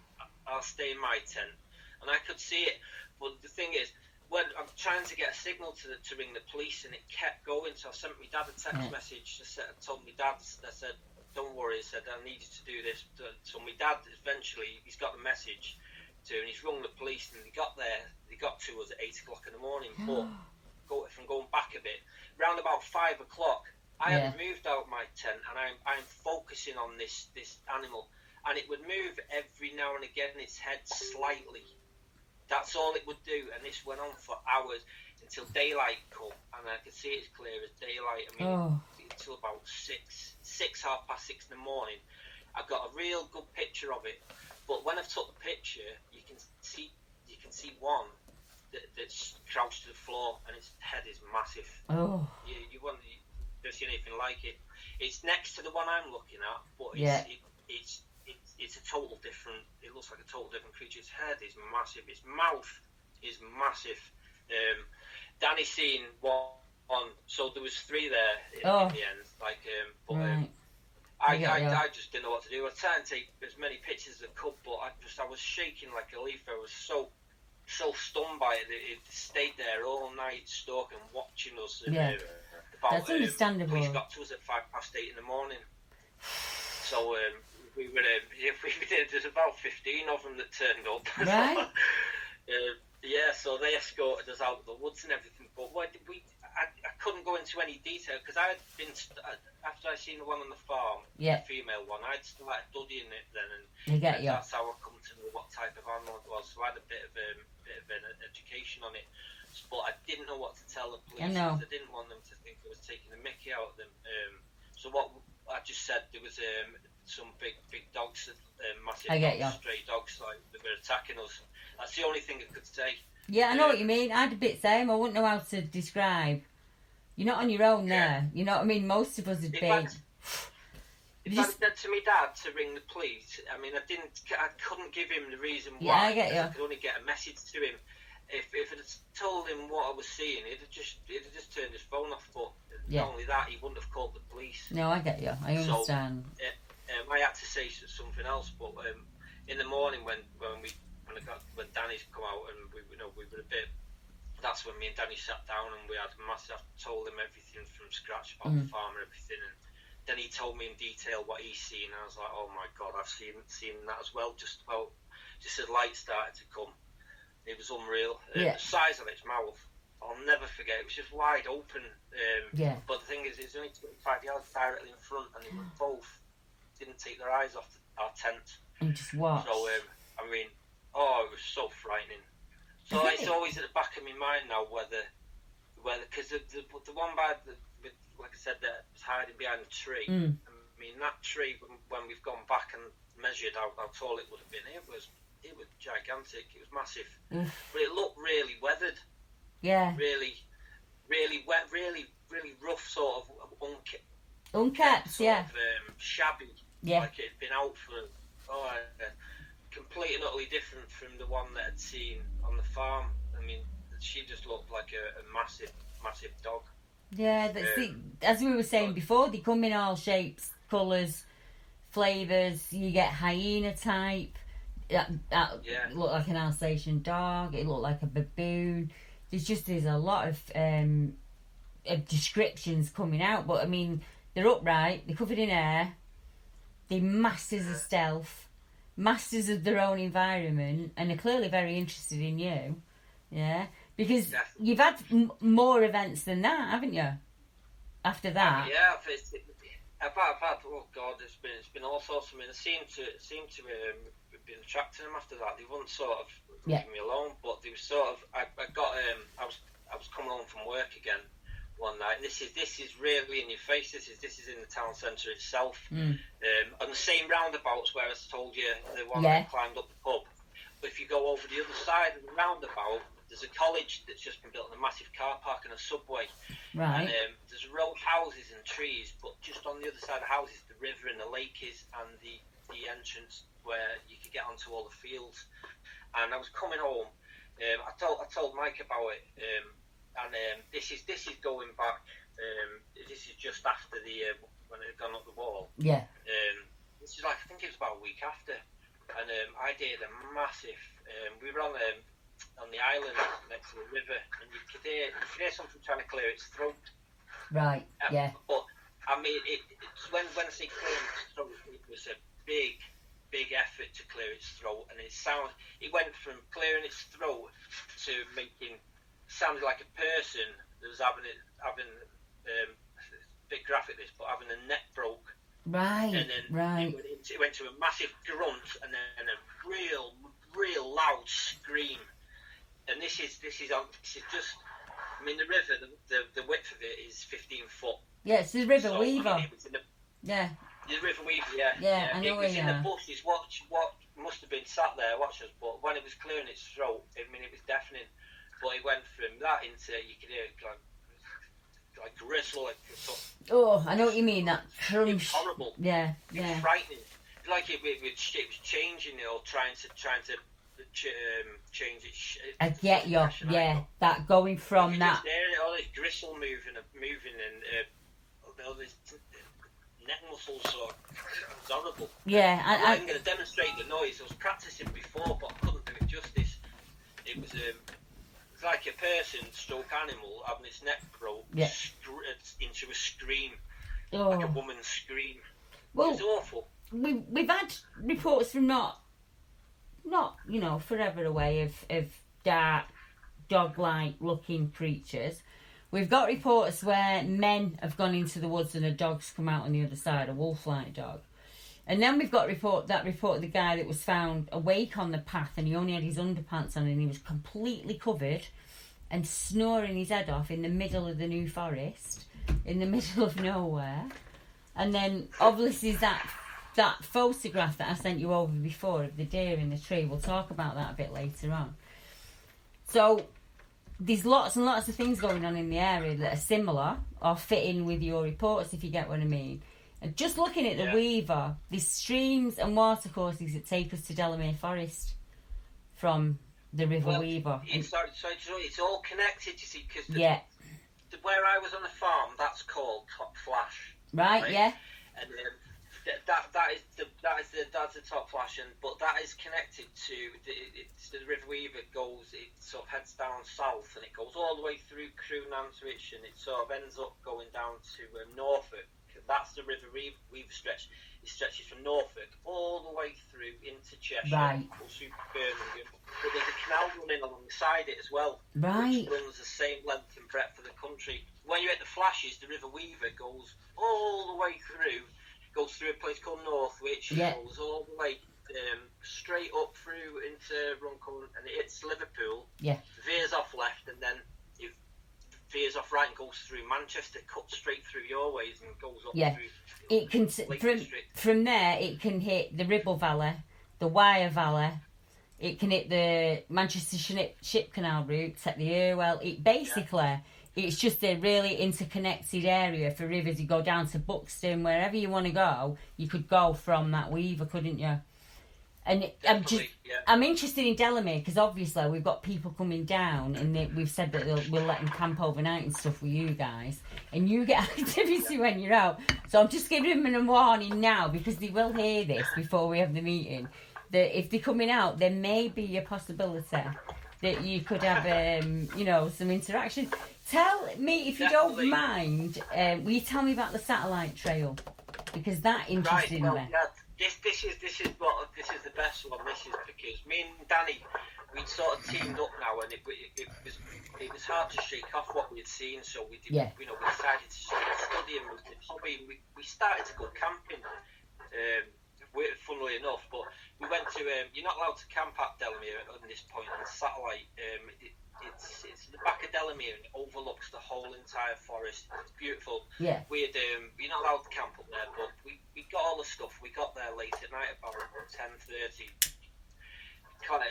Speaker 2: I'll stay in my tent. And I could see it. But the thing is, when I'm trying to get a signal to ring the police, and it kept going. So I sent my dad a text message. I told my dad, I said, don't worry. I said, I need you to do this. So my dad, eventually, he's got the message and he's rung the police, and they got to us at 8 o'clock in the morning. But from going back a bit, round about 5 o'clock, I had moved out my tent, and I'm focusing on this animal, and it would move every now and again its head slightly. That's all it would do, and this went on for hours until daylight come, and I could see it as clear as daylight. I mean, until about 6:30 in the morning. I got a real good picture of it, but when I've took the picture, you can see one that's crouched to the floor, and its head is massive. You won't see anything like it. It's next to the one I'm looking at, but it's a total different. It looks like a total different creature. Its head is massive. Its mouth is massive. Danny seen one, so there was 3 there in the end. I just didn't know what to do. I was trying to take as many pictures as I could, but I was shaking like a leaf. I was so stunned by it. It stayed there all night, stalking, watching us.
Speaker 1: That's understandable.
Speaker 2: Police got to us at 8:05 in the morning. So there's about 15 of them that turned up.
Speaker 1: Right.
Speaker 2: So they escorted us out of the woods and everything. But I couldn't go into any detail because I had been after I seen the one on the farm, the female one. I'd started studying it then, and that's how I come to know what type of animal it was. So I had a bit of an education on it, but I didn't know what to tell the police because I didn't want them to think I was taking the mickey out of them. So what I just said, there was some big dogs, massive stray dogs, like that were attacking us. That's the only thing I could say.
Speaker 1: Yeah, I know what you mean. I'd a bit same. I wouldn't know how to describe. You're not on your own there. You know what I mean? Most of us would be.
Speaker 2: If I said to my dad to ring the police, I mean, I couldn't give him the reason why.
Speaker 1: Yeah, I get you.
Speaker 2: I could only get a message to him. If I'd told him what I was seeing, he'd have just turned his phone off. But not only that, he wouldn't have called the police.
Speaker 1: No, I get you. I understand.
Speaker 2: So, I had to say something else, but in the morning when Danny's come out and we were a bit. That's when me and Danny sat down and we had massive. I told him everything from scratch about the farm and everything, and then he told me in detail what he's seen. And I was like, oh my god, I've seen that as well. Just as light started to come, it was unreal. The size of its mouth, I'll never forget. It was just wide open. But the thing is, it's only 25 yards directly in front, and they were both didn't take their eyes off our tent.
Speaker 1: And just watch.
Speaker 2: So I mean, it was so frightening. So it's always at the back of my mind now whether because the one like I said, that was hiding behind the tree. I mean, that tree when we've gone back and measured how tall it would have been, it was gigantic. It was massive, but it looked really weathered. Yeah. Really, really wet, really rough, sort of
Speaker 1: unkept,
Speaker 2: shabby. Yeah. Like it had been out for completely and utterly different from the one that I'd seen on the farm. I mean, she just looked like a massive dog.
Speaker 1: Yeah, as we were saying before, they come in all shapes, colours, flavours. You get hyena type. That looked like an Alsatian dog. It looked like a baboon. There's a lot of descriptions coming out, but I mean, they're upright, they're covered in hair, they're masters of stealth, masters of their own environment, and are clearly very interested in you. Yeah, because you've had more events than that, haven't you? After that,
Speaker 2: I've had. Oh God, it's been all sorts of. I mean, it seemed to been attracting them after that. They wouldn't sort of leave me alone, but they were sort of. I was coming home from work again one night. And this is really in your face. This is in the town centre itself, on the same roundabouts where I told you the one that climbed up the pub. But if you go over the other side of the roundabout, there's a college that's just been built, and a massive car park and a subway.
Speaker 1: Right.
Speaker 2: And there's a row of houses and trees, but just on the other side of the houses, the river and the lake is, and the entrance where you could get onto all the fields. And I was coming home. I told Mike about it. And this is going back. This is just after the when it had gone up the wall.
Speaker 1: Yeah.
Speaker 2: This is like, I think it was about a week after, and I did a massive. We were on the island next to the river, and you could hear something trying to clear its throat.
Speaker 1: Right. Yeah.
Speaker 2: But I mean, it's when I say clear its throat, it was a big effort to clear its throat, and it went from clearing its throat to making. Sounded like a person that was having a bit graphic this, but having a neck broke.
Speaker 1: Right.
Speaker 2: And then it went to a massive grunt, and then a real loud scream. And this is just. I mean, the river, the width of it is 15 foot.
Speaker 1: Yeah, it's the River Weaver.
Speaker 2: I mean,
Speaker 1: yeah.
Speaker 2: The River Weaver, yeah.
Speaker 1: Yeah, I know
Speaker 2: it was in the bushes. What must have been sat there watching us, but when it was clearing its throat, I mean, it was deafening. But it went from that into, you could hear like gristle.
Speaker 1: Oh, I know what you mean. That crunch.
Speaker 2: It was horrible.
Speaker 1: Yeah.
Speaker 2: It was frightening. Like it was changing it, or trying to change its.
Speaker 1: I get you. Yeah, that going from
Speaker 2: you
Speaker 1: that.
Speaker 2: All this gristle moving, and all this neck muscles. So it was horrible.
Speaker 1: Yeah,
Speaker 2: I'm going to demonstrate the noise. I was practicing before, but I couldn't do it justice. It was it's like a person stroke animal having its neck broke into a scream, like a woman's scream. Well, it's awful.
Speaker 1: We've had reports from not forever away of dark dog-like looking creatures. We've got reports where men have gone into the woods and a dog's come out on the other side, a wolf-like dog. And then we've got report of the guy that was found awake on the path, and he only had his underpants on, and he was completely covered and snoring his head off in the middle of the New Forest, in the middle of nowhere. And then obviously that photograph that I sent you over before of the deer in the tree. We'll talk about that a bit later on. So there's lots and lots of things going on in the area that are similar or fit in with your reports, if you get what I mean. And just looking at the Weaver, there's streams and watercourses that take us to Delamere Forest from the River Weaver.
Speaker 2: It's all connected, you see, because where I was on the farm, that's called Top Flash.
Speaker 1: Right? Yeah.
Speaker 2: And that's the Top Flash, but that is connected to the River Weaver. It sort of heads down south, and it goes all the way through Crewe, Nantwich, and it sort of ends up going down to Norfolk. That's the River Weaver stretch. It stretches from Norfolk all the way through into Cheshire, through Birmingham. But there's a canal running alongside it as well, which runs the same length and breadth of the country. When you're at the Flashes, the River Weaver goes all the way through, goes through a place called Northwich, goes all the way straight up through into Runcorn, and it hits Liverpool, veers off left, and then it veers off right and goes through Manchester, cuts straight through your ways and goes up through.
Speaker 1: It can from there. It can hit the Ribble Valley, the Wyre Valley. It can hit the Manchester Ship Canal route, take the Irwell. It basically, it's just a really interconnected area for rivers. You go down to Buxton, wherever you want to go, you could go from that Weaver, couldn't you? And I'm interested in Delamere because obviously we've got people coming down, and we've said that we'll let them camp overnight and stuff with you guys, and you get activity when you're out. So I'm just giving them a warning now, because they will hear this before we have the meeting. that if they're coming out, there may be a possibility that you could have, some interaction. Tell me, if you don't mind, will you tell me about the satellite trail? Because that interested me.
Speaker 2: Yeah, this is the best one. This is because me and Danny, we'd sort of teamed up now, and it was hard to shake off what we'd seen. So we decided to sort of study and hobby. And we started to go camping. Funnily enough, but we went to. You're not allowed to camp at Delamere at this point on the satellite. It's the back of Delamere and it overlooks the whole entire forest. It's beautiful.
Speaker 1: Yeah.
Speaker 2: You're not allowed to camp up there, but we got all the stuff. We got there late at night, about 10:30.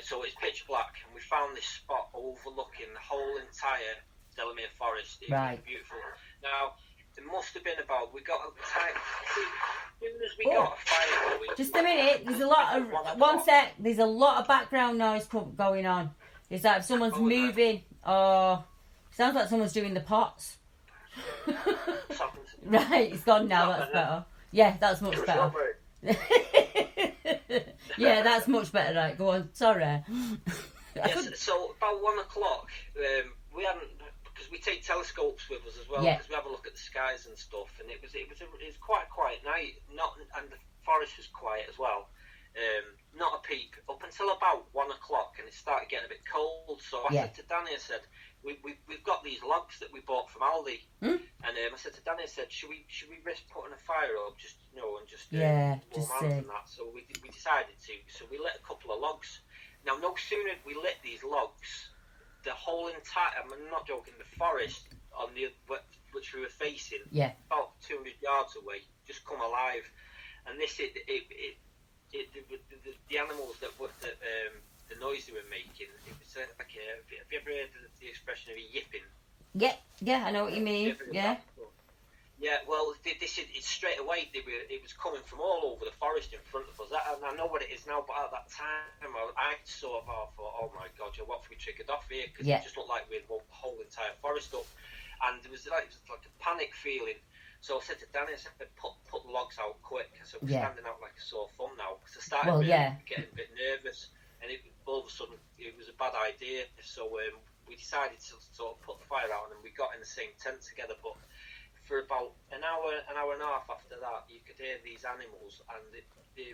Speaker 2: So it's pitch black, and we found this spot overlooking the whole entire Delamere forest. It was beautiful. Now, there must have been about, we got a time, as soon as we got a fire going.
Speaker 1: Just a minute, there's a lot of, one sec, there's a lot of background noise going on. It's like if someone's moving, or sounds like someone's doing the pots. Right, it's gone now, that's better. Yeah, that's much better. Yeah, that's much better, right, go on, sorry.
Speaker 2: Yes, so about 1 o'clock, we hadn't, because we take telescopes with us as well, because we have a look at the skies and stuff, and it was quite a quiet night, and the forest was quiet as well. Not a peep up until about 1 o'clock, and it started getting a bit cold. So I said to Danny, I said, we've got these logs that we bought from Aldi, and I said to Danny, I said, should we risk putting a fire up, just warm hands and that? So we decided to. So we lit a couple of logs. Now, no sooner had we lit these logs, the whole entire, I'm not joking, the forest on which we were facing, about 200 yards away, just come alive, and this the animals the noise they were making, it was like have you ever heard the expression of a yipping?
Speaker 1: Yeah, I know what you mean.
Speaker 2: Yeah, well, it's straight away. It was coming from all over the forest in front of us. And I know what it is now, but at that time, I sort of thought, oh my God, what have we triggered off here? Because it just looked like we'd woke the whole entire forest up, and it was like a panic feeling. So I said to Danny, I said, put the logs out quick. So we're standing out like a sore thumb now. Because I started getting a bit nervous, and all of a sudden it was a bad idea. So we decided to sort of put the fire out, and we got in the same tent together. But for about an hour and a half after that, you could hear these animals, and the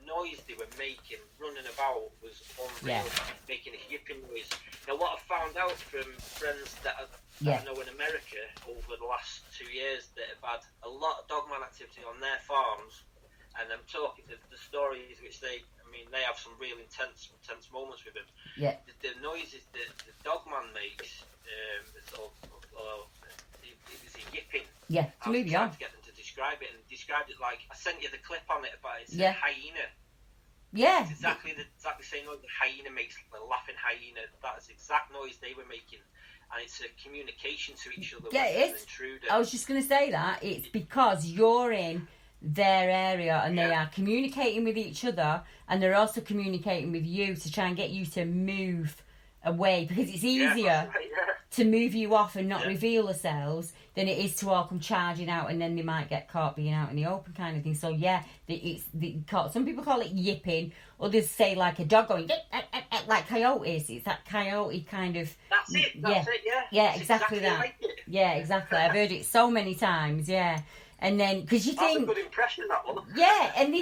Speaker 2: noise they were making, running about, was unreal, making a yipping noise. Now, what I found out from friends that I know in America over the last 2 years that have had a lot of dogman activity on their farms, and I'm talking the stories which they have some real intense moments with them.
Speaker 1: Yeah.
Speaker 2: The noises that the dogman makes, it was a yipping.
Speaker 1: Yeah, to move on.
Speaker 2: To get them to describe it, and described it like, I sent you the clip on it, but it's a hyena.
Speaker 1: Yeah.
Speaker 2: It's exactly the same noise the hyena makes, the laughing hyena. That's the exact noise they were making. And it's a communication to each other.
Speaker 1: Yeah, it is. I was just going to say that. It's because you're in their area and they are communicating with each other, and they're also communicating with you to try and get you to move away, because it's easier to move you off and not reveal themselves than it is to all come charging out, and then they might get caught being out in the open kind of thing. So some people call it yipping, others say like a dog going like coyotes. It's that coyote kind of.
Speaker 2: That's it.
Speaker 1: Yeah, exactly that.
Speaker 2: Like it.
Speaker 1: Yeah, exactly. I've heard it so many times. Yeah. And then, because you think...
Speaker 2: That's a good impression, that one.
Speaker 1: Yeah, and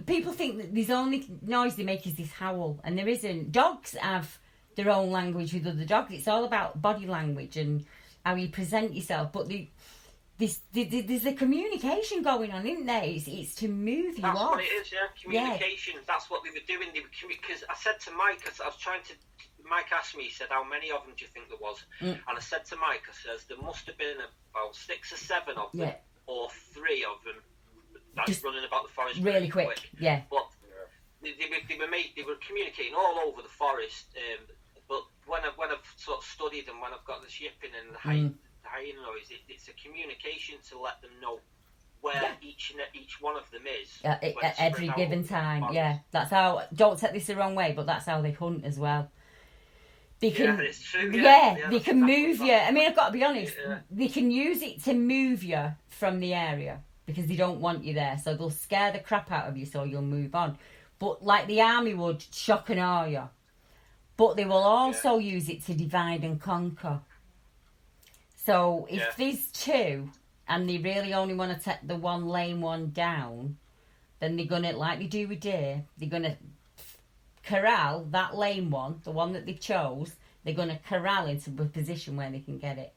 Speaker 1: people think that the only noise they make is this howl, and there isn't. Dogs have their own language with other dogs. It's all about body language and how you present yourself. But there's a communication going on, isn't there? It's to move you off.
Speaker 2: That's what it is, communication. Yeah. That's what they were doing. Because I said to Mike, I was trying to... Mike asked me, he said, how many of them do you think there was? And I said to Mike, I says, there must have been about 6 or 7 of them. Yeah. Or 3 of them just running about the forest
Speaker 1: really quick. Yeah.
Speaker 2: But they were communicating all over the forest. But when I've sort of studied and when I've got this yipping and the hyena noise, it's a communication to let them know where each one of them is
Speaker 1: at every given time. Yeah, that's how. Don't take this the wrong way, but that's how they hunt as well. They can,
Speaker 2: it's true,
Speaker 1: they can move you. I mean, I've got to be honest. They can use it to move you from the area because they don't want you there. So they'll scare the crap out of you, so you'll move on. but like the army would shock and awe you. But they will also use it to divide and conquer. So if there's two and they really only want to take the one lame one down, then they're going to, like they do with deer, they're going to corral that lame one, the one that they chose, they're going to corral into a position where they can get it.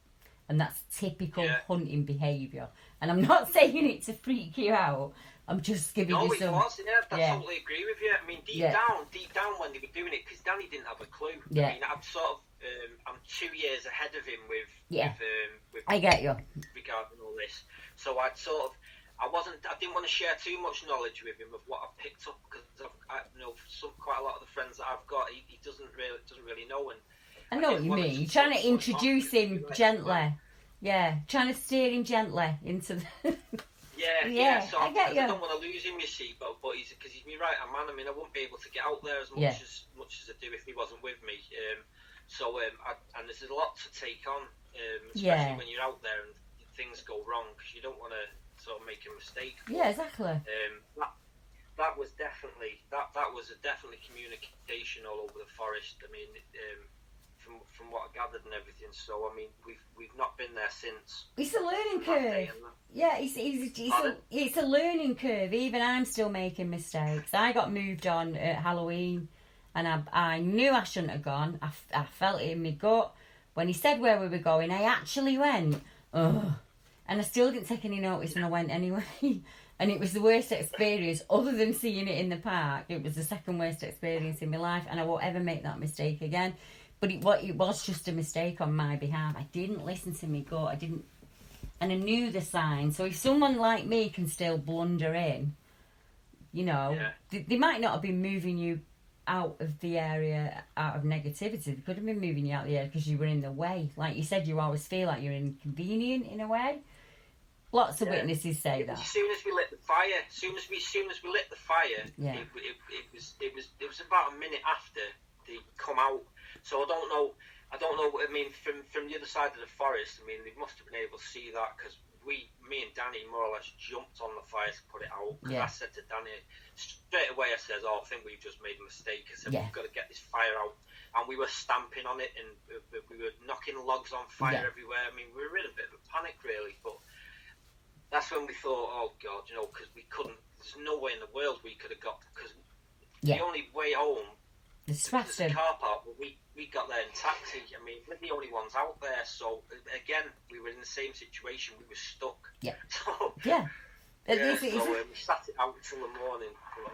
Speaker 1: And that's typical hunting behaviour. And I'm not saying it to freak you out. I'm just giving you some...
Speaker 2: No, it was. I totally agree with you. I mean, deep down when they were doing it, because Danny didn't have a clue.
Speaker 1: Yeah.
Speaker 2: I mean, I'm sort of... I'm 2 years ahead of him with
Speaker 1: I get you.
Speaker 2: regarding all this. So I didn't want to share too much knowledge with him of what I've picked up, because quite a lot of the friends that I've got, he doesn't really know. And
Speaker 1: I know what you mean. You're trying to introduce him gently. Yeah, trying to steer him gently into the...
Speaker 2: So I don't want to lose him, you see, but because he's my right hand man. I mean, I wouldn't be able to get out there as much as I do if he wasn't with me. And there's a lot to take on, especially when you're out there and things go wrong, because you don't want to sort of make a mistake.
Speaker 1: Yeah, exactly.
Speaker 2: That was definitely communication all over the forest. I mean, from what I gathered and everything. So I mean, we've not been there since.
Speaker 1: It's a learning curve. Yeah, it's a learning curve. Even I'm still making mistakes. I got moved on at Halloween, and I knew I shouldn't have gone. I felt it in my gut. When he said where we were going, I actually went, ugh. And I still didn't take any notice, and I went anyway. And it was the worst experience, other than seeing it in the park. It was the second worst experience in my life, and I won't ever make that mistake again. But it was just a mistake on my behalf. I didn't listen to me gut. And I knew the signs. So if someone like me can still blunder in, they might not have been moving you out of the area out of negativity. They could have been moving you out of the area because you were in the way. Like you said, you always feel like you're inconvenient in a way. Lots of witnesses say that.
Speaker 2: As soon as we lit the fire, it was about a minute after they come out. So I don't know. I mean, from the other side of the forest, I mean, they must have been able to see that, because me and Danny more or less jumped on the fire to put it out. Because I said to Danny straight away, I said, "Oh, I think we've just made a mistake." I said, "We've got to get this fire out." And we were stamping on it, and we were knocking logs on fire everywhere. I mean, we were in a bit of a panic, really. But that's when we thought, "Oh God," because we couldn't. There's no way in the world we could have got, because the only way home.
Speaker 1: The
Speaker 2: car park, we got there in taxi. I mean, we're the only ones out there. So again, we were in the same situation. We were stuck.
Speaker 1: Yeah.
Speaker 2: So,
Speaker 1: we
Speaker 2: sat it out till the morning. But,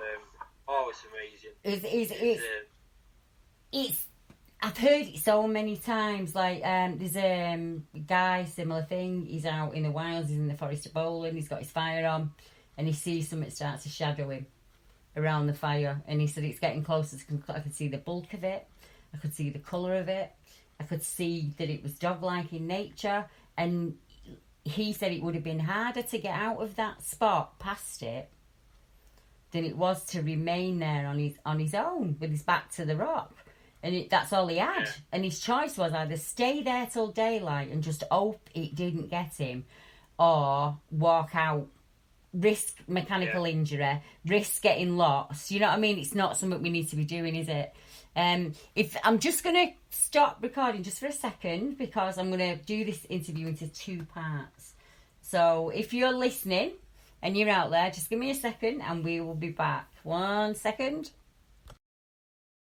Speaker 2: it's amazing.
Speaker 1: It's. I've heard it so many times. Like there's a guy, similar thing. He's out in the wilds. He's in the forest of Bowling. He's got his fire on, and he sees something start to shadow him around the fire, and he said it's getting closer. I could see the bulk of it, I could see the colour of it, I could see that it was dog-like in nature, and he said it would have been harder to get out of that spot past it than it was to remain there on his own with his back to the rock, and that's all he had. And his choice was either stay there till daylight and just hope it didn't get him, or walk out, risk mechanical injury, risk getting lost. You know what I mean? It's not something we need to be doing, is it? If I'm just going to stop recording just for a second, because I'm going to do this interview into 2 parts. So if you're listening and you're out there, just give me a second and we will be back. 1 second.